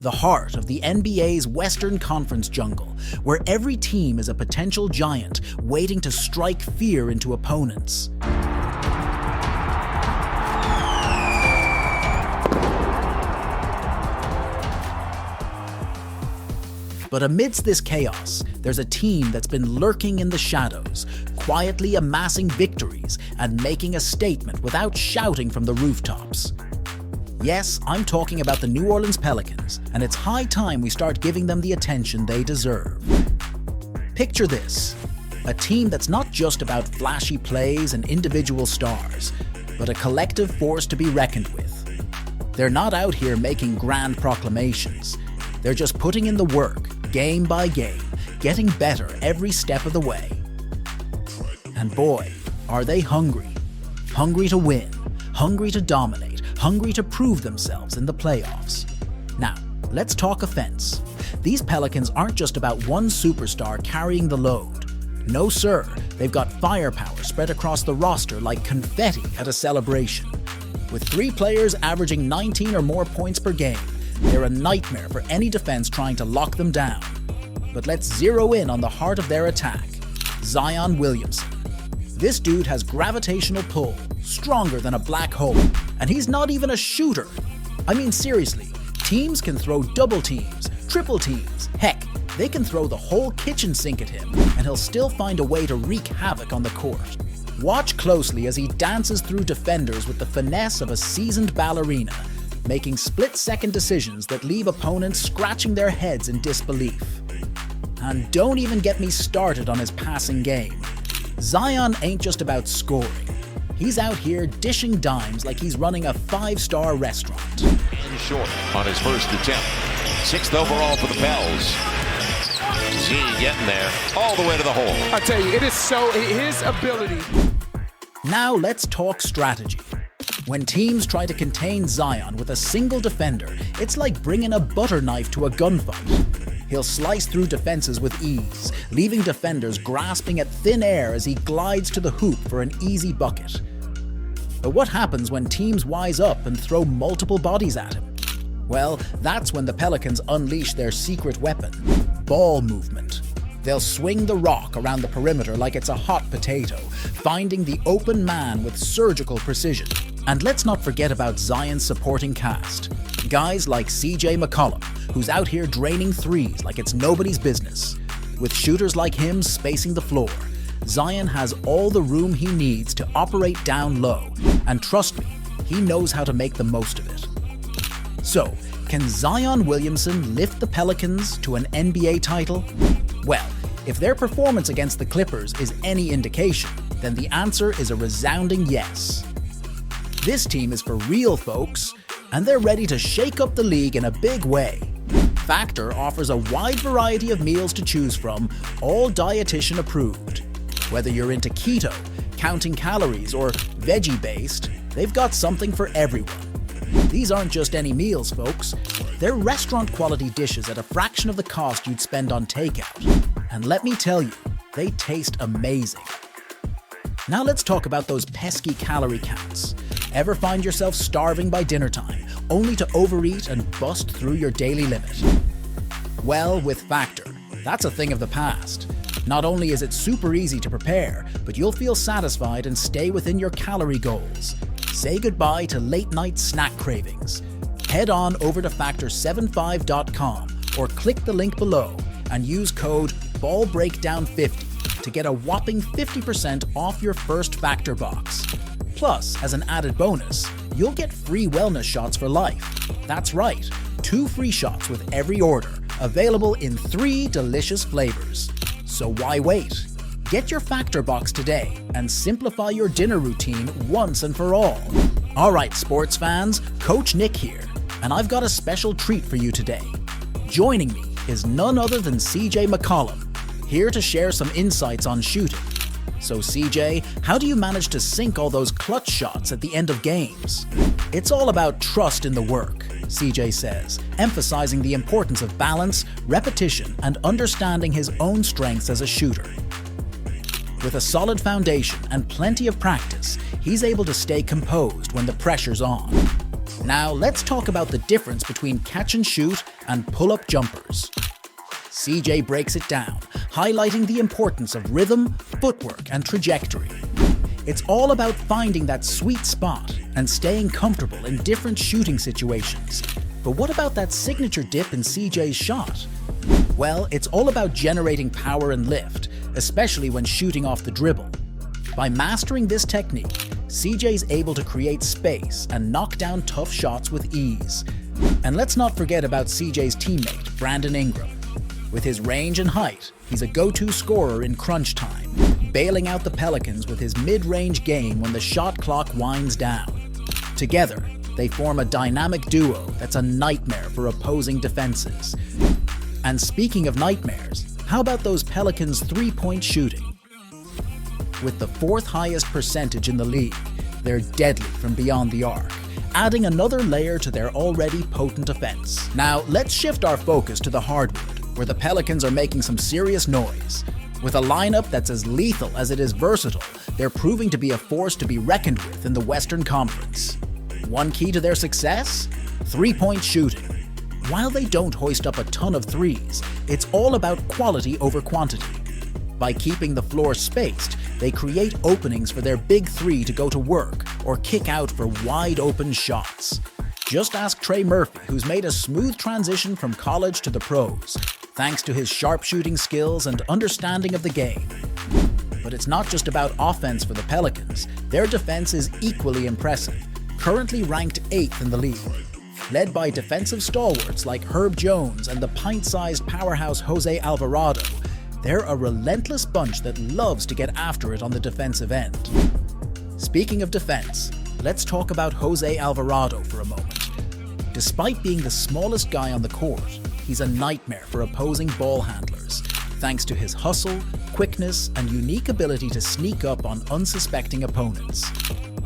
the heart of the NBA's Western Conference jungle, where every team is a potential giant waiting to strike fear into opponents. But amidst this chaos, there's a team that's been lurking in the shadows, quietly amassing victories and making a statement without shouting from the rooftops. Yes, I'm talking about the New Orleans Pelicans, and it's high time we start giving them the attention they deserve. Picture this: a team that's not just about flashy plays and individual stars, but a collective force to be reckoned with. They're not out here making grand proclamations. They're just putting in the work, game by game, getting better every step of the way. And boy, are they hungry. Hungry to win, hungry to dominate, hungry to prove themselves in the playoffs. Now, let's talk offense. These Pelicans aren't just about one superstar carrying the load. No sir, they've got firepower spread across the roster like confetti at a celebration. With 3 players averaging 19 or more points per game, they're a nightmare for any defense trying to lock them down. But let's zero in on the heart of their attack, Zion Williamson. This dude has gravitational pull, stronger than a black hole, and he's not even a shooter. I mean seriously, teams can throw double teams, triple teams, heck, they can throw the whole kitchen sink at him, and he'll still find a way to wreak havoc on the court. Watch closely as he dances through defenders with the finesse of a seasoned ballerina, making split-second decisions that leave opponents scratching their heads in disbelief. And don't even get me started on his passing game. Zion ain't just about scoring. He's out here dishing dimes like he's running a 5-star restaurant. And short on his first attempt. 6th overall for the Pels. Z getting there all the way to the hole. I tell you, it is so his ability. Now let's talk strategy. When teams try to contain Zion with a single defender, it's like bringing a butter knife to a gunfight. He'll slice through defenses with ease, leaving defenders grasping at thin air as he glides to the hoop for an easy bucket. But what happens when teams wise up and throw multiple bodies at him? Well, that's when the Pelicans unleash their secret weapon, ball movement. They'll swing the rock around the perimeter like it's a hot potato, finding the open man with surgical precision. And let's not forget about Zion's supporting cast. Guys like CJ McCollum, who's out here draining threes like it's nobody's business. With shooters like him spacing the floor, Zion has all the room he needs to operate down low, and trust me, he knows how to make the most of it. So, can Zion Williamson lift the Pelicans to an NBA title? Well, if their performance against the Clippers is any indication, then the answer is a resounding yes. This team is for real, folks, and they're ready to shake up the league in a big way. Factor offers a wide variety of meals to choose from, all dietitian approved. Whether you're into keto, counting calories, or veggie-based, they've got something for everyone. These aren't just any meals, folks. They're restaurant-quality dishes at a fraction of the cost you'd spend on takeout. And let me tell you, they taste amazing. Now let's talk about those pesky calorie counts. Ever find yourself starving by dinner time, only to overeat and bust through your daily limit? Well, with Factor, that's a thing of the past. Not only is it super easy to prepare, but you'll feel satisfied and stay within your calorie goals. Say goodbye to late-night snack cravings. Head on over to factor75.com or click the link below and use code BALLBREAKDOWN50 to get a whopping 50% off your first Factor box. Plus, as an added bonus, you'll get free wellness shots for life. That's right, 2 free shots with every order, available in 3 delicious flavors. So why wait? Get your Factor box today and simplify your dinner routine once and for all. Alright sports fans, Coach Nick here, and I've got a special treat for you today. Joining me is none other than CJ McCollum, here to share some insights on shooting. So CJ, how do you manage to sink all those clutch shots at the end of games? It's all about trust in the work, CJ says, emphasizing the importance of balance, repetition, and understanding his own strengths as a shooter. With a solid foundation and plenty of practice, he's able to stay composed when the pressure's on. Now let's talk about the difference between catch and shoot and pull-up jumpers. CJ breaks it down, highlighting the importance of rhythm, footwork, and trajectory. It's all about finding that sweet spot and staying comfortable in different shooting situations. But what about that signature dip in CJ's shot? Well, it's all about generating power and lift, especially when shooting off the dribble. By mastering this technique, CJ's able to create space and knock down tough shots with ease. And let's not forget about CJ's teammate, Brandon Ingram. With his range and height, he's a go-to scorer in crunch time, bailing out the Pelicans with his mid-range game when the shot clock winds down. Together, they form a dynamic duo that's a nightmare for opposing defenses. And speaking of nightmares, how about those Pelicans' three-point shooting? With the fourth highest percentage in the league, they're deadly from beyond the arc, adding another layer to their already potent offense. Now, let's shift our focus to the hardwood, where the Pelicans are making some serious noise. With a lineup that's as lethal as it is versatile, they're proving to be a force to be reckoned with in the Western Conference. One key to their success? Three-point shooting. While they don't hoist up a ton of threes, it's all about quality over quantity. By keeping the floor spaced, they create openings for their big three to go to work or kick out for wide-open shots. Just ask Trey Murphy, who's made a smooth transition from college to the pros, thanks to his sharpshooting skills and understanding of the game. But it's not just about offense for the Pelicans. Their defense is equally impressive, currently ranked 8th in the league. Led by defensive stalwarts like Herb Jones and the pint-sized powerhouse Jose Alvarado, they're a relentless bunch that loves to get after it on the defensive end. Speaking of defense, let's talk about Jose Alvarado for a moment. Despite being the smallest guy on the court, he's a nightmare for opposing ball handlers, thanks to his hustle, quickness, and unique ability to sneak up on unsuspecting opponents.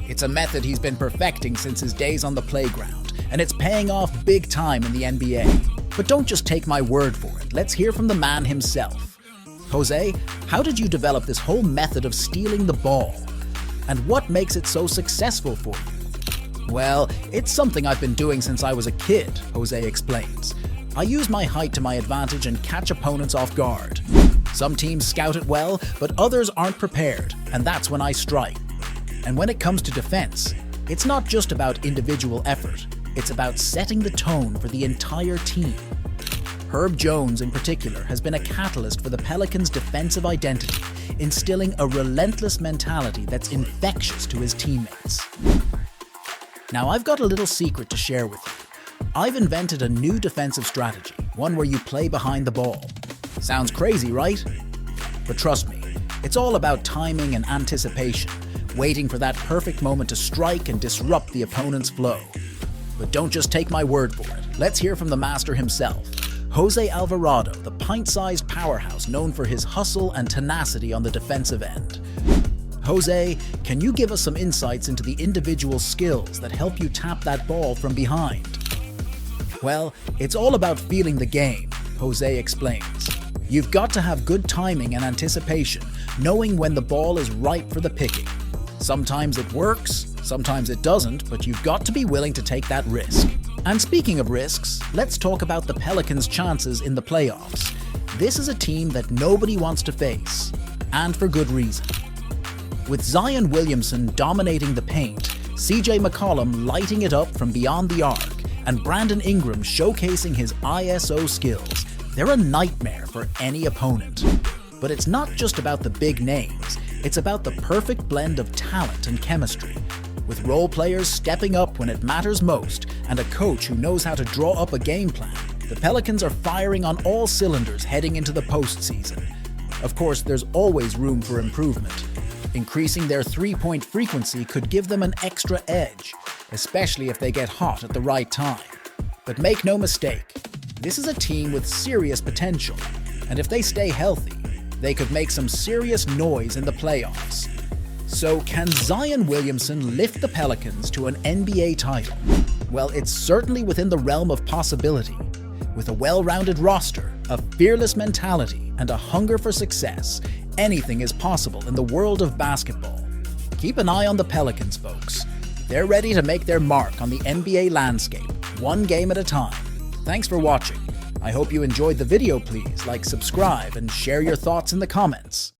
It's a method he's been perfecting since his days on the playground, and it's paying off big time in the NBA. But don't just take my word for it, let's hear from the man himself. Jose, how did you develop this whole method of stealing the ball? And what makes it so successful for you? Well, it's something I've been doing since I was a kid, Jose explains. I use my height to my advantage and catch opponents off guard. Some teams scout it well, but others aren't prepared, and that's when I strike. And when it comes to defense, it's not just about individual effort, it's about setting the tone for the entire team. Herb Jones, in particular, has been a catalyst for the Pelicans' defensive identity, instilling a relentless mentality that's infectious to his teammates. Now, I've got a little secret to share with you. I've invented a new defensive strategy, one where you play behind the ball. Sounds crazy, right? But trust me, it's all about timing and anticipation, waiting for that perfect moment to strike and disrupt the opponent's flow. But don't just take my word for it. Let's hear from the master himself, Jose Alvarado, the pint-sized powerhouse known for his hustle and tenacity on the defensive end. Jose, can you give us some insights into the individual skills that help you tap that ball from behind? Well, it's all about feeling the game, Jose explains. You've got to have good timing and anticipation, knowing when the ball is ripe for the picking. Sometimes it works, sometimes it doesn't, but you've got to be willing to take that risk. And speaking of risks, let's talk about the Pelicans' chances in the playoffs. This is a team that nobody wants to face, and for good reason. With Zion Williamson dominating the paint, CJ McCollum lighting it up from beyond the arc, and Brandon Ingram showcasing his ISO skills, they're a nightmare for any opponent. But it's not just about the big names, it's about the perfect blend of talent and chemistry. With role players stepping up when it matters most, and a coach who knows how to draw up a game plan, the Pelicans are firing on all cylinders heading into the postseason. Of course, there's always room for improvement. Increasing their three-point frequency could give them an extra edge, especially if they get hot at the right time. But make no mistake, this is a team with serious potential, and if they stay healthy, they could make some serious noise in the playoffs. So can Zion Williamson lift the Pelicans to an NBA title? Well, it's certainly within the realm of possibility. With a well-rounded roster, a fearless mentality, and a hunger for success, anything is possible in the world of basketball. Keep an eye on the Pelicans, folks. They're ready to make their mark on the NBA landscape, one game at a time. Thanks for watching. I hope you enjoyed the video. Please like, subscribe, and share your thoughts in the comments.